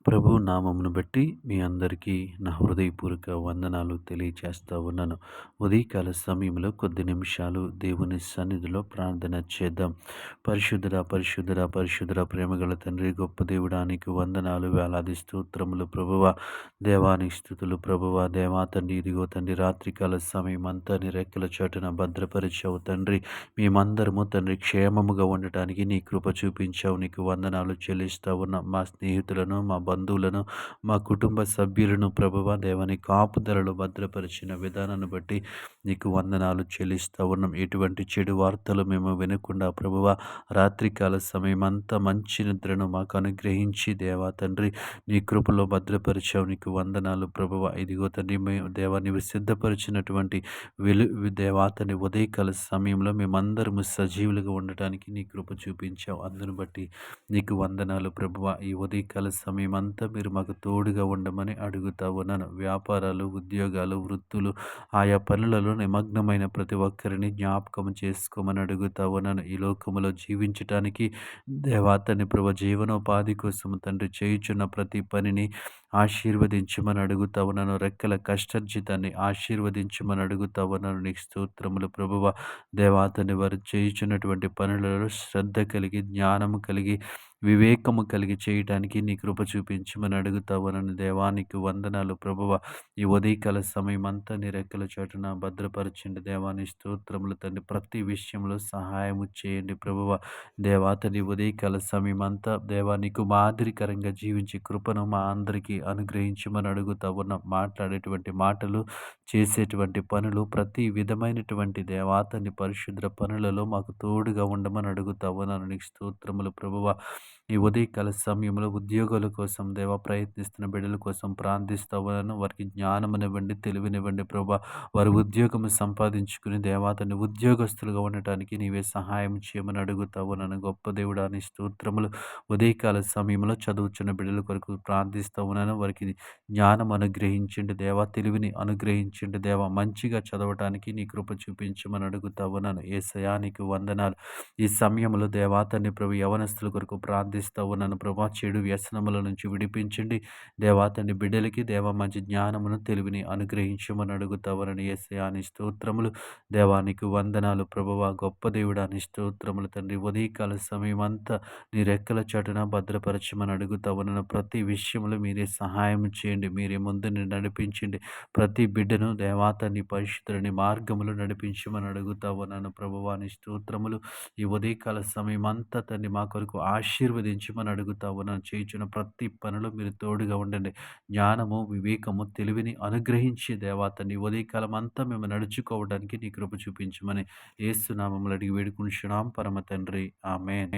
ప్రభు నామమును బట్టి మీ అందరికీ నా హృదయపూర్వక వందనాలు తెలియచేస్తా ఉన్నాను. ఉదయకాల సమయంలో కొద్ది నిమిషాలు దేవుని సన్నిధిలో ప్రార్థన చేద్దాం. పరిశుద్ధుడా, పరిశుద్ధుడా, పరిశుద్ధుడా, ప్రేమగల తండ్రి, గొప్ప దేవుడా, నీకు వందనాలు, వేలాది స్తోత్రములు ప్రభువా. దేవానికి స్థుతులు ప్రభువా. దేవా తండ్రి, ఇదిగో తండ్రి, రాత్రికాల సమయం అంతా నీ రెక్కల చాటున భద్రపరిచావు తండ్రి. మేమందరము తండ్రి క్షేమముగా ఉండటానికి నీ కృప చూపించావు. నీకు వందనాలు చెల్లిస్తా ఉన్నాం. మా స్నేహితులను, మా బంధువులను, మా కుటుంబ సభ్యులను ప్రభువా దేవాని కాపుదలలో భద్రపరిచిన విధానాన్ని బట్టి నీకు వందనాలు చెల్లిస్తా ఉన్నాం. ఎటువంటి చెడు వార్తలు మేము వినకుండా ప్రభువా రాత్రికాల సమయమంతా మంచి నిద్రను మాకు అనుగ్రహించి దేవా తండ్రి నీ కృపలో భద్రపరిచావు. నీకు వందనాలు ప్రభువా. ఇదిగో తండ్రి, మేము దేవా నీవు సిద్ధపరిచినటువంటి దేవా తండ్రి ఉదయకాల సమయంలో మేమందరము సజీవులుగా ఉండటానికి నీ కృప చూపించావు. అందును బట్టి నీకు వందనాలు ప్రభువా. ఈ ఉదయకాల సమయం అంతా మీరు మాకు తోడుగా ఉండమని అడుగుతా ఉన్నాను. వ్యాపారాలు, ఉద్యోగాలు, వృత్తులు, ఆయా పనులలో నిమగ్నమైన ప్రతి ఒక్కరిని జ్ఞాపకం చేసుకోమని అడుగుతా ఉన్నాను. ఈ లోకములో జీవించటానికి దేవా తండ్రి ప్రభు జీవనోపాధి కోసం తండ్రి చేయుచున్న ప్రతి పనిని ఆశీర్వదించమని అడుగుతా ఉన్నాను. రెక్కల కష్టర్జితాన్ని ఆశీర్వదించమని అడుగుతా ఉన్నాను. నీకు స్తోత్రములు ప్రభువ. దేవా తండ్రి వారు చేయుచున్నటువంటి పనులలో శ్రద్ధ కలిగి, జ్ఞానము కలిగి, వివేకము కలిగి చేయటానికి నీ కృప చూపించమని అడుగుతా ఉన్నాను. దేవానికి వందనాలు ప్రభువ. ఈ ఉదయకాల సమయం అంతా నీ రెక్కల చాటున భద్రపరచండి. దేవాని స్తోత్రములు తండ్రి. ప్రతి విషయంలో సహాయము చేయండి ప్రభువ. దేవా తండ్రి ఉదయకాల సమయం అంతా దేవా నీకు మాదిరికరంగా జీవించే కృపను మా అందరికీ అనుగ్రహించమని అడుగుతా ఉన్నాం. మాట్లాడేటువంటి మాటలు, చేసేటువంటి పనులు, ప్రతి విధమైనటువంటి దేవాతని పరిశుద్ర పనులలో మాకు తోడుగా ఉండమని అడుగుతా ఉన్నాను. నీకు స్తోత్రములు ప్రభువ. ఈ ఉదయకాల సమయంలో ఉద్యోగాల కోసం దేవా ప్రయత్నిస్తున్న బిడ్డల కోసం ప్రార్థిస్తా ఉన్నాను. వారికి జ్ఞానమునివ్వండి, తెలివినివ్వండి ప్రభా. వారు ఉద్యోగము సంపాదించుకుని దేవాతని ఉద్యోగస్తులుగా ఉండటానికి నీవే సహాయం చేయమని అడుగుతా ఉన్నాను. గొప్ప దేవుడా నీ స్తోత్రములు. ఉదయకాల సమయంలో చదువుచున్న బిడ్డల కొరకు ప్రార్థిస్తూ ఉన్నాను. వారికి జ్ఞానం అనుగ్రహించండి దేవా, తెలివిని అనుగ్రహించండి దేవా. మంచిగా చదవటానికి నీ కృప చూపించమని అడుగుతా ఉన్నాను. యేసయ్యా నీకు వందనాలు. ఈ సమయంలో దేవా తండ్రి ప్రభు యవనస్తుల కొరకు ప్రార్థిస్తూ ఉన్నాను ప్రభా. చెడు వ్యసనముల నుంచి విడిపించండి దేవా తండ్రి. బిడ్డలకి దేవా మంచి జ్ఞానమును, తెలివిని అనుగ్రహించమని అడుగుతా ఉన్నాను. యేసయ్యా నీ స్తోత్రములు దేవానికి వందనాలు ప్రభువా. గొప్ప దేవుడా నీ స్తోత్రములు తండ్రి. ఉదయకాల సమయం అంతా నీ రెక్కల చాటున భద్రపరచమని అడుగుతా ఉన్నాను. ప్రతి విషయంలో మీరే సహాయం చేయండి, మీరే ముందుని నడిపించండి. ప్రతి బిడ్డను దేవాతని పరిశుద్ధుని మార్గములు నడిపించమని అడుగుతా ఉన్నాను ప్రభువా. నీ స్తోత్రములు. ఈ ఉదయకాల సమయం అంతా తండ్రి మా కొరకు ఆశీర్వదించమని అడుగుతా ఉన్నాను. చేయుచున్న ప్రతి పనిలో మీరు తోడుగా ఉండండి. జ్ఞానము, వివేకము, తెలివిని అనుగ్రహించి దేవాతని ఉదయకాలం అంతా మేము నడుచుకోవడానికి నీ కృప చూపించమని యేసు నామములో అడిగి వేడుకుంటున్నాం పరమ తండ్రి. ఆమేన్.